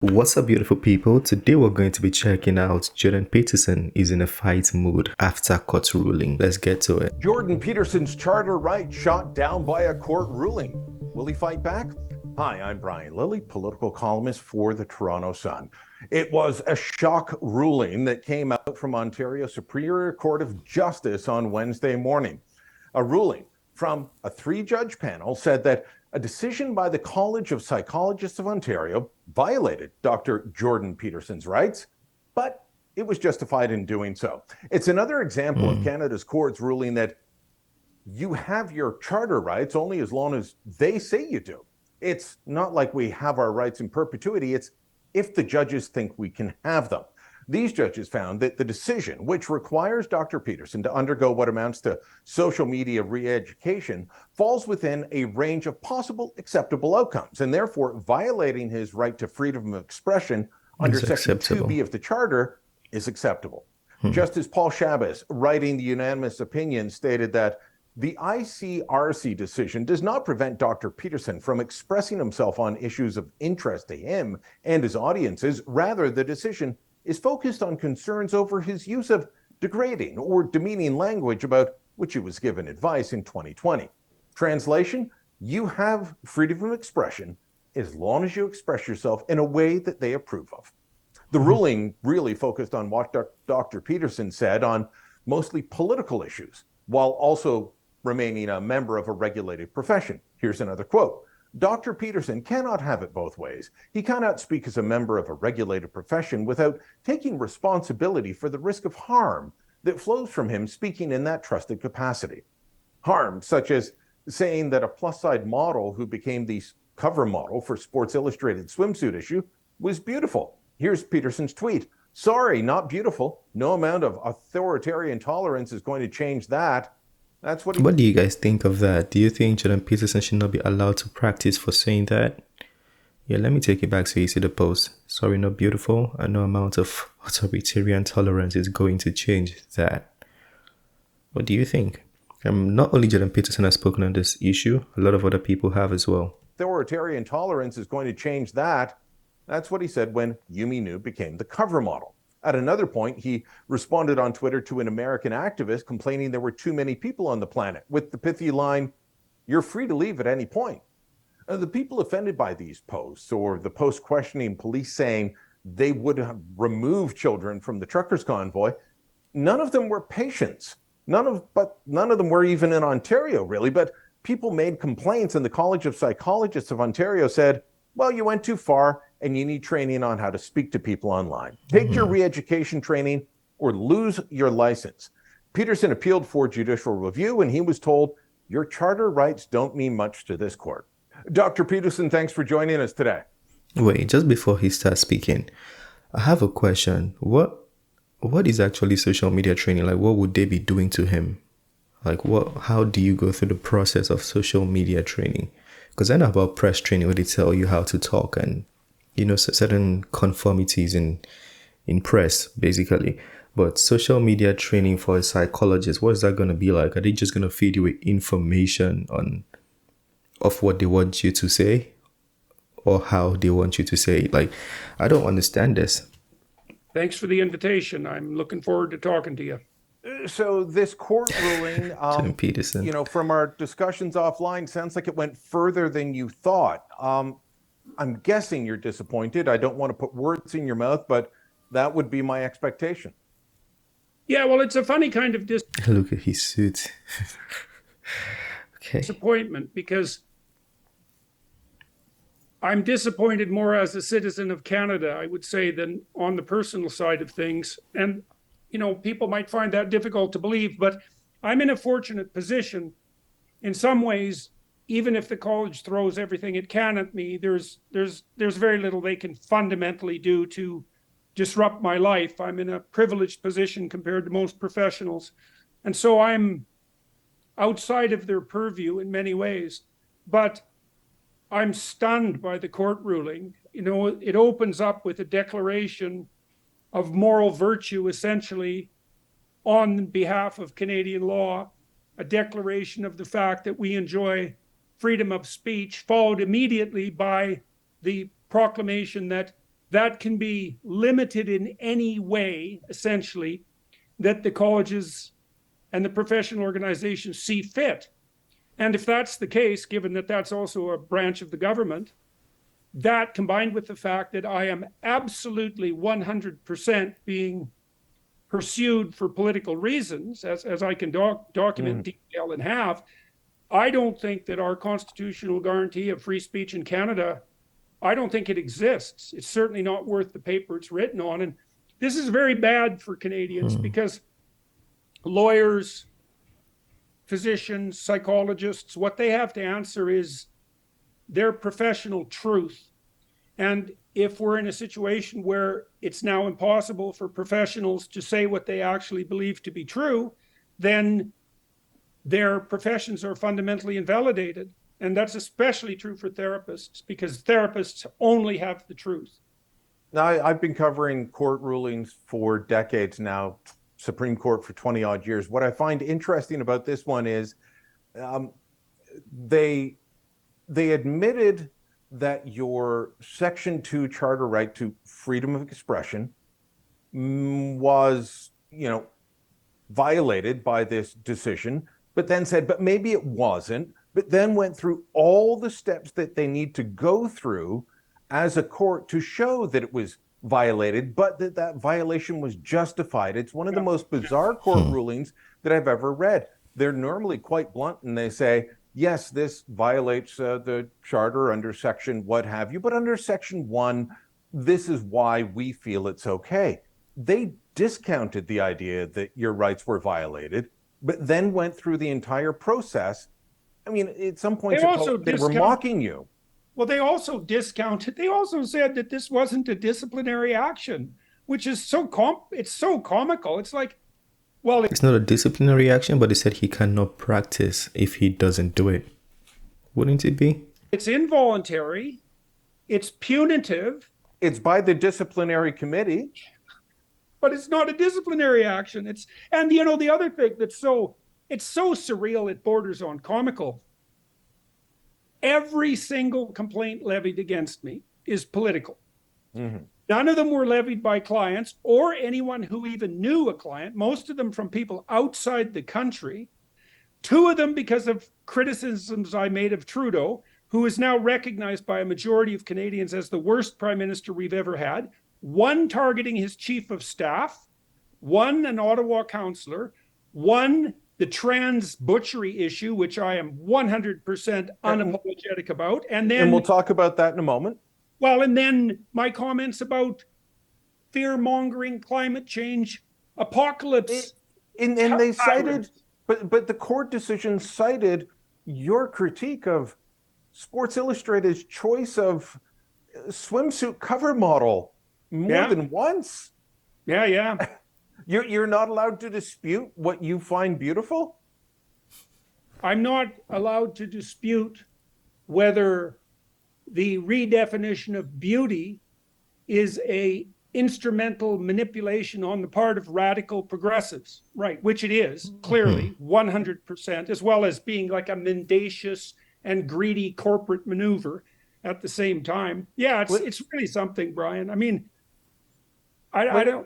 What's up, beautiful people? Today we're going to be checking out Jordan Peterson is in a fight mood after court ruling. Let's get to it. Jordan Peterson's charter right shot down by a court ruling. Will he fight back? Hi, I'm Brian Lilly, political columnist for the Toronto Sun. It was a shock ruling that came out from Ontario Superior Court of Justice on Wednesday morning. A ruling from a three-judge panel said that a decision by the College of Psychologists of Ontario violated Dr. Jordan Peterson's rights, but it was justified in doing so. It's another example of Canada's courts ruling that you have your charter rights only as long as they say you do. It's not like we have our rights in perpetuity. It's if the judges think we can have them. These judges found that the decision, which requires Dr. Peterson to undergo what amounts to social media re-education, falls within a range of possible acceptable outcomes, and therefore violating his right to freedom of expression under Section 2B of the Charter is acceptable. Justice Paul Chabas, writing the unanimous opinion, stated that the ICRC decision does not prevent Dr. Peterson from expressing himself on issues of interest to him and his audiences. Rather, the decision is focused on concerns over his use of degrading or demeaning language about which he was given advice in 2020. Translation, you have freedom of expression as long as you express yourself in a way that they approve of. The ruling really focused on what Dr. Peterson said on mostly political issues, while also remaining a member of a regulated profession. Here's another quote. Dr. Peterson cannot have it both ways. He cannot speak as a member of a regulated profession without taking responsibility for the risk of harm that flows from him speaking in that trusted capacity. Harm such as saying that a plus-size model who became the cover model for Sports Illustrated swimsuit issue was beautiful. Here's Peterson's tweet. Sorry, not beautiful. No amount of authoritarian tolerance is going to change that. That's what do you guys think of that? Do you think Jordan Peterson should not be allowed to practice for saying that? Yeah, let me take it back so you see the post. Sorry, not beautiful. And no amount of authoritarian tolerance is going to change that. What do you think? Not only Jordan Peterson has spoken on this issue, a lot of other people have as well. Authoritarian tolerance is going to change that. That's what he said when Yumi Nu became the cover model. At another point, he responded on Twitter to an American activist complaining there were too many people on the planet with the pithy line, "You're free to leave at any point." The people offended by these posts, or the post questioning police saying they would remove children from the truckers' convoy, none of them were patients. None of them were even in Ontario, really. But people made complaints, and the College of Psychologists of Ontario said, well, you went too far and you need training on how to speak to people online. Take your re-education training or lose your license. Peterson appealed for judicial review and he was told, your charter rights don't mean much to this court. Dr. Peterson, thanks for joining us today. Wait, just before he starts speaking, I have a question. What is actually social media training? Like, what would they be doing to him? Like, how do you go through the process of social media training? Because I know about press training where they tell you how to talk and, certain conformities in press, basically. But social media training for a psychologist, what is that going to be like? Are they just going to feed you with information of what they want you to say or how they want you to say it? Like, I don't understand this. Thanks for the invitation. I'm looking forward to talking to you. So this court ruling, Peterson. From our discussions offline, sounds like it went further than you thought. I'm guessing you're disappointed. I don't want to put words in your mouth, but that would be my expectation. Yeah, well, it's a funny kind of Look at his suit. Okay. Disappointment, because I'm disappointed more as a citizen of Canada, I would say, than on the personal side of things. And people might find that difficult to believe, but I'm in a fortunate position. In some ways, even if the college throws everything it can at me, there's very little they can fundamentally do to disrupt my life. I'm in a privileged position compared to most professionals. And so I'm outside of their purview in many ways. But I'm stunned by the court ruling. It opens up with a declaration of moral virtue, essentially, on behalf of Canadian law, a declaration of the fact that we enjoy freedom of speech, followed immediately by the proclamation that that can be limited in any way, essentially, that the colleges and the professional organizations see fit. And if that's the case, given that that's also a branch of the government, that combined with the fact that I am absolutely 100% being pursued for political reasons, as I can document in detail and have, I don't think that our constitutional guarantee of free speech in Canada, I don't think it exists. It's certainly not worth the paper it's written on. And this is very bad for Canadians because lawyers, physicians, psychologists, what they have to answer is their professional truth. And if we're in a situation where it's now impossible for professionals to say what they actually believe to be true, then their professions are fundamentally invalidated. And that's especially true for therapists, because therapists only have the truth. Now, I've been covering court rulings for decades now, Supreme Court for 20 odd years. What I find interesting about this one is they admitted that your Section 2 charter right to freedom of expression was, violated by this decision, but then said, but maybe it wasn't, but then went through all the steps that they need to go through as a court to show that it was violated, but that violation was justified. It's one of the most bizarre court rulings that I've ever read. They're normally quite blunt and they say, yes, this violates the charter under section what have you, but under section 1, this is why we feel it's okay. They discounted the idea that your rights were violated, but then went through the entire process. I mean, at some point they were mocking you. Well, they also discounted, they also said that this wasn't a disciplinary action, which is it's so comical. It's like, well, it's not a disciplinary action, but they said he cannot practice if he doesn't do it. Wouldn't it be? It's involuntary. It's punitive. It's by the disciplinary committee. But it's not a disciplinary action. And the other thing it's so surreal, it borders on comical. Every single complaint levied against me is political. Mm-hmm. None of them were levied by clients or anyone who even knew a client, most of them from people outside the country. 2 of them because of criticisms I made of Trudeau, who is now recognized by a majority of Canadians as the worst prime minister we've ever had. 1 targeting his chief of staff, 1 an Ottawa councillor, 1 the trans butchery issue, which I am 100% unapologetic about. And we'll talk about that in a moment. Well, and then my comments about fear-mongering, climate change, apocalypse. And they cited, but the court decision cited your critique of Sports Illustrated's choice of swimsuit cover model more than once. Yeah. You're not allowed to dispute what you find beautiful? I'm not allowed to dispute whether the redefinition of beauty is a instrumental manipulation on the part of radical progressives, right? Which it is, clearly, 100%, as well as being like a mendacious and greedy corporate maneuver at the same time. Yeah, it's really something, Brian. I mean, I don't know.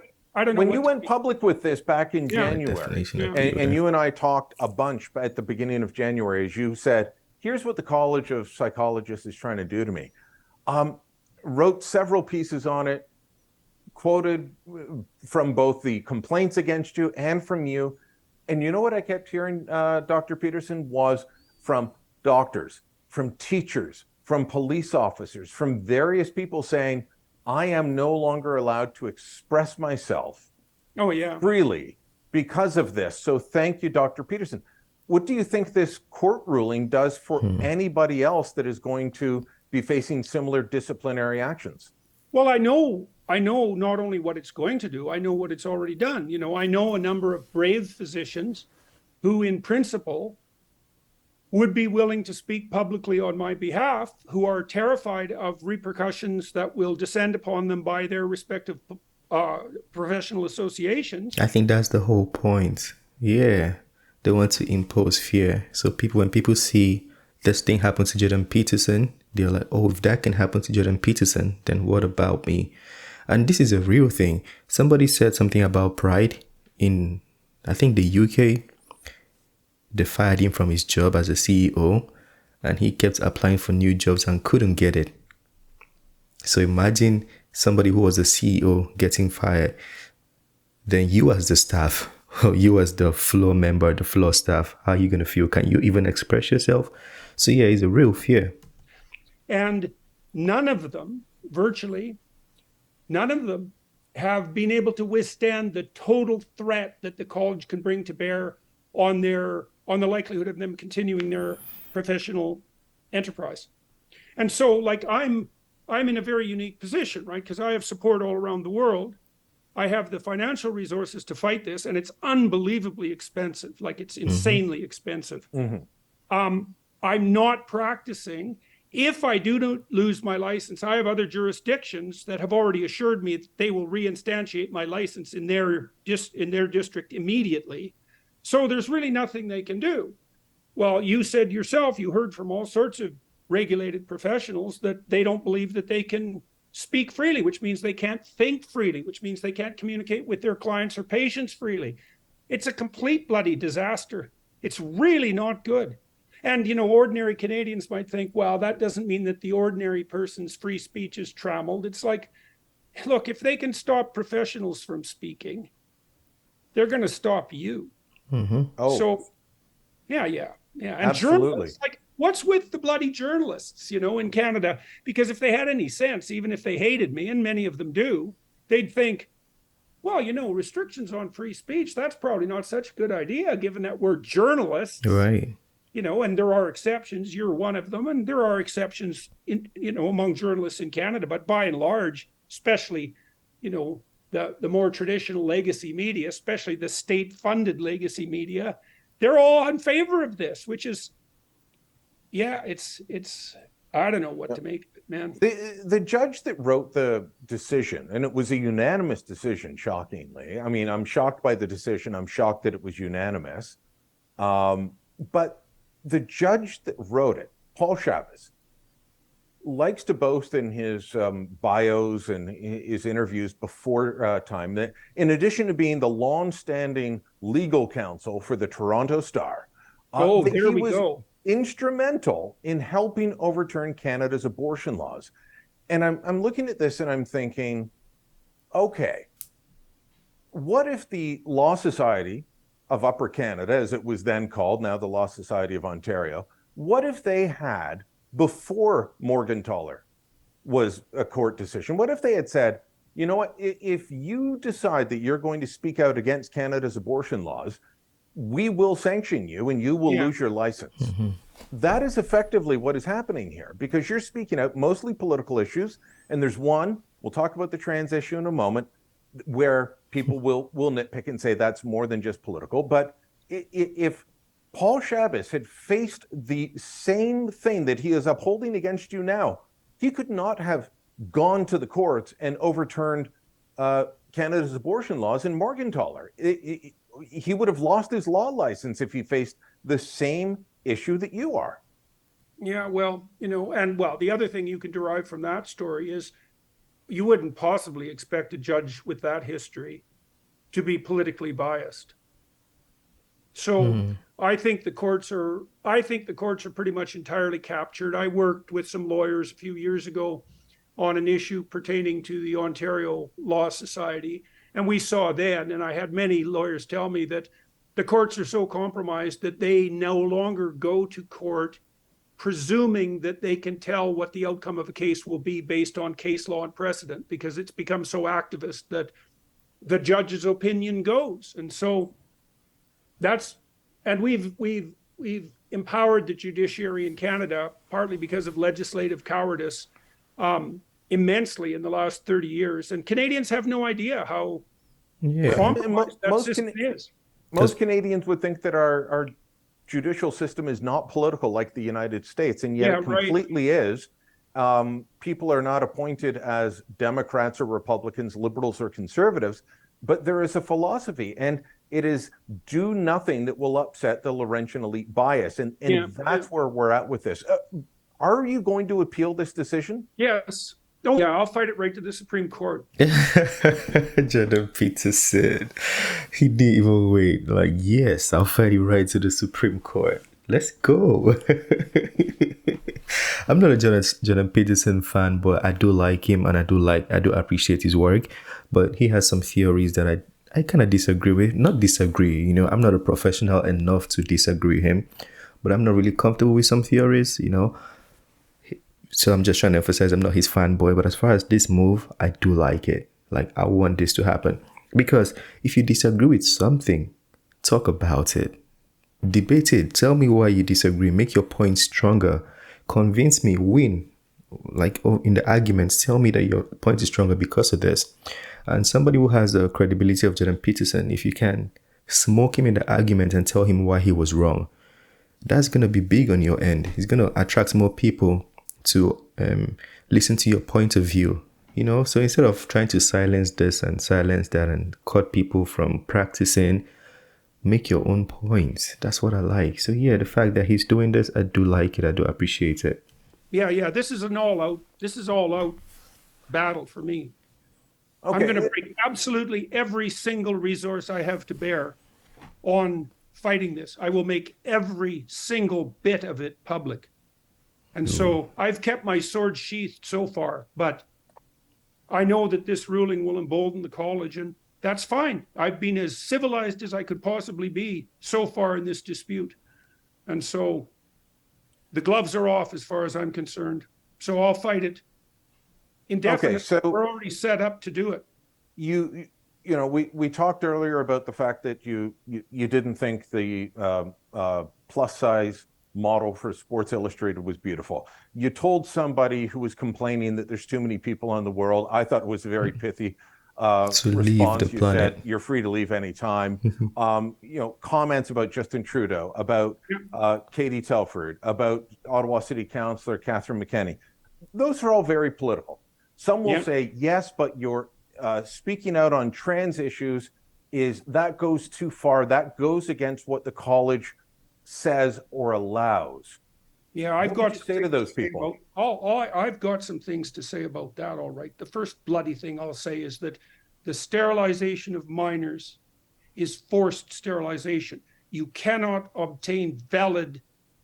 When you went public with this back in January, and you and I talked a bunch at the beginning of January, as you said, here's what the College of Psychologists is trying to do to me. Wrote several pieces on it, quoted from both the complaints against you and from you. And you know what I kept hearing, Dr. Peterson, was from doctors, from teachers, from police officers, from various people saying, I am no longer allowed to express myself freely because of this. So thank you, Dr. Peterson. What do you think this court ruling does for anybody else that is going to be facing similar disciplinary actions? Well, I know not only what it's going to do, I know what it's already done. I know a number of brave physicians who in principle would be willing to speak publicly on my behalf, who are terrified of repercussions that will descend upon them by their respective professional associations. I think that's the whole point. Yeah. They want to impose fear. So when people see this thing happen to Jordan Peterson, They're like, oh, if that can happen to Jordan Peterson, then what about me? And this is a real thing. Somebody said something about pride in, I think, the UK. They fired him from his job as a CEO, and he kept applying for new jobs and couldn't get it. So imagine somebody who was a CEO getting fired. Then you as the staff, or you as the floor member, the floor staff, how are you going to feel? Can you even express yourself? So yeah, it's a real fear. And none of them, virtually, none of them have been able to withstand the total threat that the college can bring to bear on the likelihood of them continuing their professional enterprise. And so, like, I'm in a very unique position, right? Because I have support all around the world. I have the financial resources to fight this, and it's unbelievably expensive. Like, it's insanely expensive. I'm not practicing. If I do lose my license, I have other jurisdictions that have already assured me that they will reinstantiate my license in their district immediately. So there's really nothing they can do. Well, you said yourself, you heard from all sorts of regulated professionals that they don't believe that they can speak freely, which means they can't think freely, which means they can't communicate with their clients or patients freely. It's a complete bloody disaster. It's really not good. And, you know, ordinary Canadians might think, well, that doesn't mean that the ordinary person's free speech is trammeled. It's like, look, if they can stop professionals from speaking, they're going to stop you. Oh, So, yeah. And absolutely. journalists, like, what's with the bloody journalists, you know, in Canada? Because if they had any sense, even if they hated me, and many of them do, they'd think, well, you know, restrictions on free speech, that's probably not such a good idea, given that we're journalists. Right. You know, and there are exceptions. You're one of them, and there are exceptions in, you know, among journalists in Canada. But by and large, especially, you know, the more traditional legacy media, especially the state-funded legacy media, they're all in favor of this, which is, yeah, it's I don't know what to make of it, man. The judge that wrote the decision, and it was a unanimous decision, shockingly. I mean, I'm shocked by the decision. I'm shocked that it was unanimous. But the judge that wrote it, Paul Chavez, likes to boast in his bios and his interviews before time that in addition to being the long-standing legal counsel for the Toronto Star, there we go. Instrumental in helping overturn Canada's abortion laws. And I'm looking at this and I'm thinking, okay, what if the Law Society of Upper Canada, as it was then called, now the Law Society of Ontario, what if they had, before Morgentaler was a court decision, what if they had said, you know what, if you decide that you're going to speak out against Canada's abortion laws, we will sanction you and you will lose your license. That is effectively what is happening here, because you're speaking out mostly political issues. And there's one, we'll talk about the trans issue in a moment, where people will nitpick and say that's more than just political. But if Paul Chavez had faced the same thing that he is upholding against you now, he could not have gone to the courts and overturned Canada's abortion laws in Morgentaler. He would have lost his law license if he faced the same issue that you are. Yeah, well, you know, and well, the other thing you can derive from that story is you wouldn't possibly expect a judge with that history to be politically biased. So I think the courts are pretty much entirely captured. I worked with some lawyers a few years ago on an issue pertaining to the Ontario Law Society. And we saw then, and I had many lawyers tell me that the courts are so compromised that they no longer go to court presuming that they can tell what the outcome of a case will be based on case law and precedent, because it's become so activist that the judge's opinion goes. And so we've empowered the judiciary in Canada, partly because of legislative cowardice, immensely in the last 30 years. And Canadians have no idea how compromised that system is. Most Canadians would think that our judicial system is not political like the United States, and yet it completely is. People are not appointed as Democrats or Republicans, liberals or conservatives, but there is a philosophy, and it is do nothing that will upset the Laurentian elite bias, and that's where we're at with this. Are you going to appeal this decision? Yes. Oh, yeah, I'll fight it right to the Supreme Court. Jordan Peterson, he didn't even wait. Like, yes, I'll fight it right to the Supreme Court. Let's go. I'm not a Jordan Peterson fan, but I do like him, and I do appreciate his work. But he has some theories that I kind of disagree with. Not disagree, you know, I'm not a professional enough to disagree with him, but I'm not really comfortable with some theories, you know. So I'm just trying to emphasize I'm not his fanboy, but as far as this move, I do like it. Like, I want this to happen. Because if you disagree with something, talk about it. Debate it. Tell me why you disagree. Make your point stronger. Convince me. Win. Like, in the arguments, tell me that your point is stronger because of this. And somebody who has the credibility of Jordan Peterson, if you can smoke him in the argument and tell him why he was wrong, that's going to be big on your end. He's going to attract more people to listen to your point of view, you know. So instead of trying to silence this and silence that and cut people from practicing, make your own points. That's what I like. So yeah, the fact that he's doing this, I do like it. I do appreciate it. Yeah, this is all out battle for me. Okay. I'm going to bring absolutely every single resource I have to bear on fighting this. I will make every single bit of it public. And so I've kept my sword sheathed so far, but I know that this ruling will embolden the college, and that's fine. I've been as civilized as I could possibly be so far in this dispute. And so the gloves are off as far as I'm concerned. So I'll fight it indefinitely. Okay, so we're already set up to do it. You know, we talked earlier about the fact that you didn't think the plus size model for Sports Illustrated was beautiful. You told somebody who was complaining that there's too many people in the world. I thought it was a very pithy response. Leave the planet. Said you're free to leave anytime. You know, comments about Justin Trudeau, about Katie Telford, about Ottawa City Councillor Catherine McKenney. Those are all very political. Some will say yes, but you're speaking out on trans issues that goes too far. That goes against what the college says or allows. Yeah, I've got to say to those people. I've got some things to say about that. All right. The first bloody thing I'll say is that the sterilization of minors is forced sterilization. You cannot obtain valid,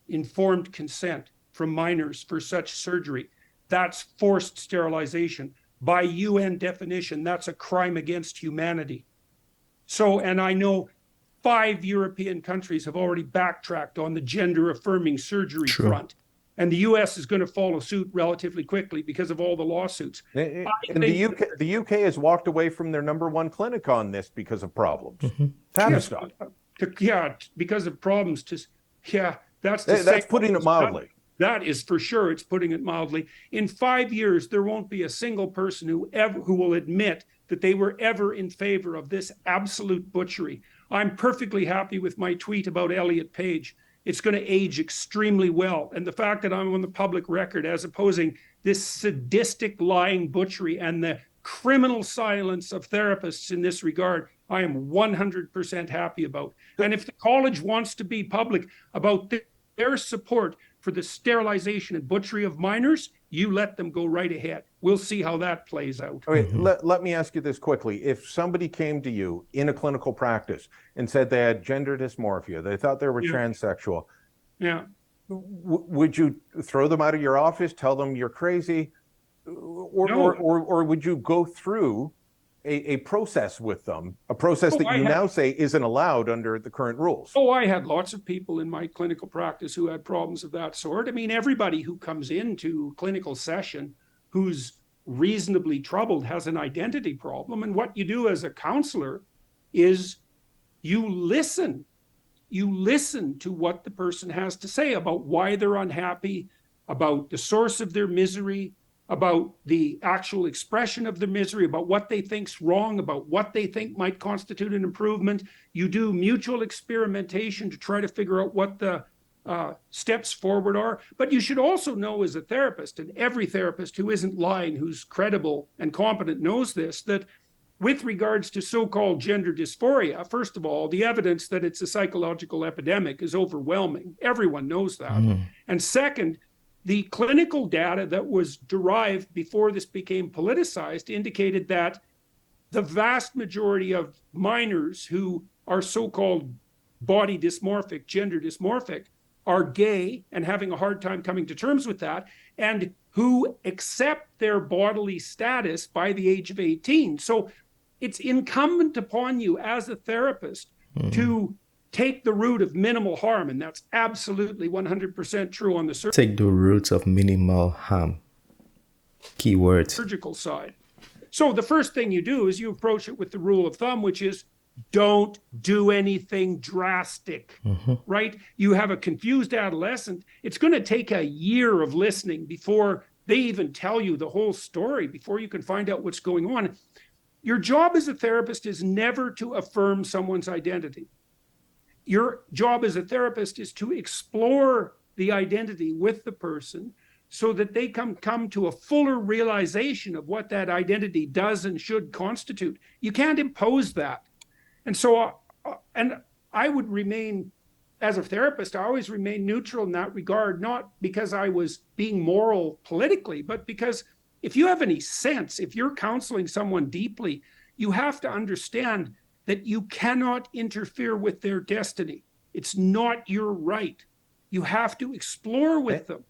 informed consent from minors for such surgery. That's forced sterilization. By UN definition, that's a crime against humanity. So, and I know 5 European countries have already backtracked on the gender-affirming surgery front. And the US is going to follow suit relatively quickly because of all the lawsuits. And the UK has walked away from their #1 clinic on this because of problems. Because of problems. That's putting it mildly. That is for sure. It's putting it mildly. In 5 years, there won't be a single person who will admit that they were ever in favor of this absolute butchery. I'm perfectly happy with my tweet about Elliot Page. It's going to age extremely well. And the fact that I'm on the public record as opposing this sadistic lying butchery and the criminal silence of therapists in this regard, I am 100% happy about. And if the college wants to be public about their support for the sterilization and butchery of minors, you let them go right ahead. We'll see how that plays out. Okay, let me ask you this quickly. If somebody came to you in a clinical practice and said they had gender dysmorphia, they thought they were transsexual, would you throw them out of your office, tell them you're crazy, or would you go through a process with them, a process that you now say isn't allowed under the current rules? I had lots of people in my clinical practice who had problems of that sort. I mean, everybody who comes into clinical session who's reasonably troubled has an identity problem. And what you do as a counselor is you listen to what the person has to say about why they're unhappy, about the source of their misery, about the actual expression of their misery, about what they think's wrong, about what they think might constitute an improvement. You do mutual experimentation to try to figure out what the steps forward are. But you should also know as a therapist, and every therapist who isn't lying, who's credible and competent knows this, that with regards to so-called gender dysphoria, first of all, the evidence that it's a psychological epidemic is overwhelming. Everyone knows that. And second, the clinical data that was derived before this became politicized indicated that the vast majority of minors who are so-called body dysmorphic, gender dysmorphic, are gay and having a hard time coming to terms with that, and who accept their bodily status by the age of 18. So it's incumbent upon you as a therapist to take the route of minimal harm, and that's absolutely 100% true on the Take the route of minimal harm. Keywords. surgical side. So the first thing you do is you approach it with the rule of thumb, which is don't do anything drastic, right? You have a confused adolescent. It's going to take a year of listening before they even tell you the whole story, before you can find out what's going on. Your job as a therapist is never to affirm someone's identity. Your job as a therapist is to explore the identity with the person so that they come to a fuller realization of what that identity does and should constitute. You can't impose that. And so, and I would remain, as a therapist, I always remain neutral in that regard, not because I was being moral politically, but because if you have any sense, if you're counseling someone deeply, you have to understand that you cannot interfere with their destiny. It's not your right. You have to explore with them.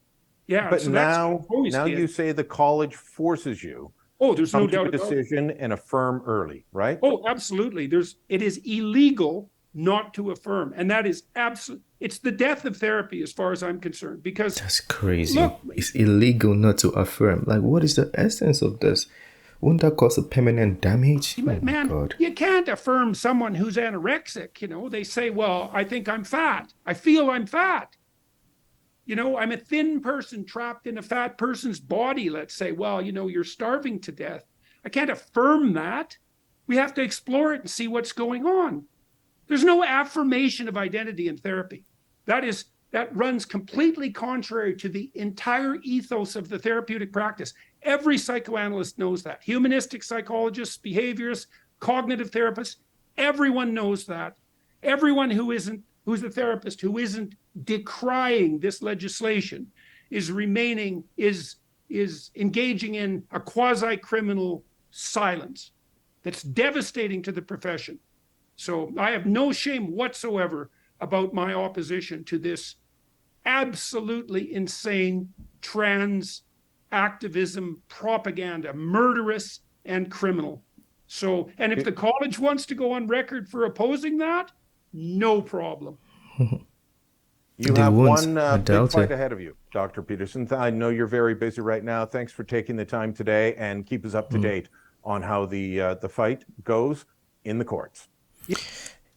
Yeah, but so now you say the college forces you. Oh, there's no to doubt a about it. decision and affirm early, right? Oh, absolutely. It is illegal not to affirm, and that is absolute. It's the death of therapy, as far as I'm concerned. Because that's crazy. Look, it's illegal not to affirm. Like, what is the essence of this? Wouldn't that cause a permanent damage? Man, God. You can't affirm someone who's anorexic. You know, they say, "Well, I think I'm fat. I feel I'm fat." You know, I'm a thin person trapped in a fat person's body, let's say. Well, you know, you're starving to death. I can't affirm that. We have to explore it and see what's going on. There's no affirmation of identity in therapy. That runs completely contrary to the entire ethos of the therapeutic practice. Every psychoanalyst knows that. Humanistic psychologists, behaviorists, cognitive therapists, everyone knows that. Everyone who's a therapist who isn't decrying this legislation is engaging in a quasi-criminal silence that's devastating to the profession. So I have no shame whatsoever about my opposition to this absolutely insane trans activism propaganda, murderous and criminal. So, and if the college wants to go on record for opposing that, no problem. You have one big fight ahead of you, Dr. Peterson. I know you're very busy right now. Thanks for taking the time today, and keep us up to date on how the fight goes in the courts.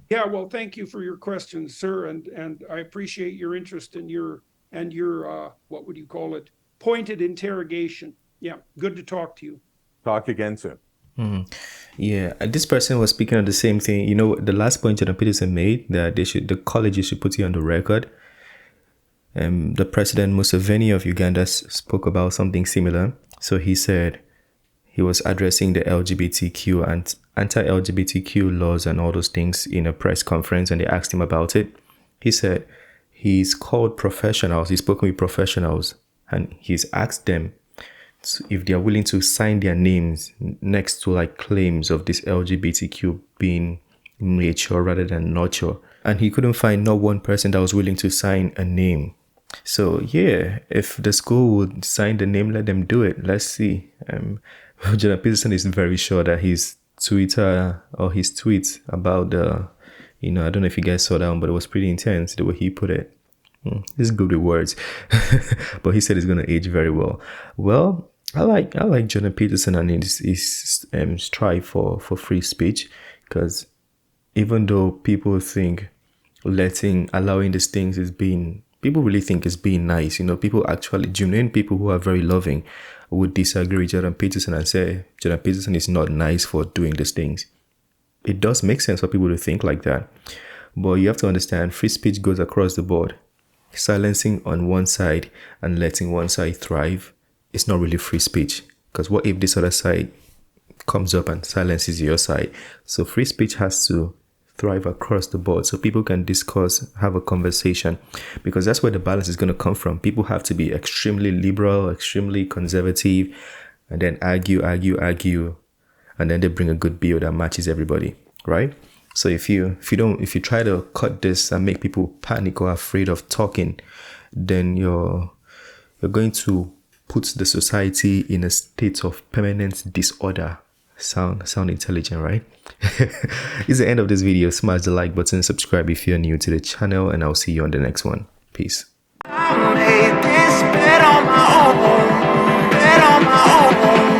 Yeah, well, thank you for your questions, sir, and I appreciate your interest in your what would you call it, pointed interrogation. Yeah, good to talk to you. Talk again soon. Yeah, and this person was speaking of the same thing. You know, the last point that Peterson made, that the colleges should put it on the record. The President Museveni of Uganda spoke about something similar. So he said he was addressing the LGBTQ and anti-LGBTQ laws and all those things in a press conference, and they asked him about it. He said he's called professionals, he's spoken with professionals, and he's asked them if they are willing to sign their names next to like claims of this LGBTQ being nature rather than nurture. And he couldn't find not one person that was willing to sign a name. So yeah, if the school would sign the name, let them do it. Let's see. Jordan Peterson is very sure that his Twitter or his tweets about the, I don't know if you guys saw that one, but it was pretty intense the way he put it. He's good with words, but he said it's going to age very well. Well, I like Jordan Peterson and his strive for free speech, because even though people think allowing these things is being, people really think it's being nice. People actually, genuine people who are very loving would disagree with Jordan Peterson and say Jordan Peterson is not nice for doing these things. It does make sense for people to think like that. But you have to understand, free speech goes across the board. Silencing on one side and letting one side thrive is not really free speech. Because what if this other side comes up and silences your side? So free speech has to thrive across the board, so people can discuss, have a conversation, because that's where the balance is going to come from. People have to be extremely liberal, extremely conservative, and then argue, and then they bring a good bill that matches everybody, right? So if you try to cut this and make people panic or afraid of talking, then you're going to put the society in a state of permanent disorder. Sound intelligent, right? It's the end of this video. Smash the like button, subscribe if you're new to the channel, and I'll see you on the next one. Peace. I made this bet on my own, bet on my own.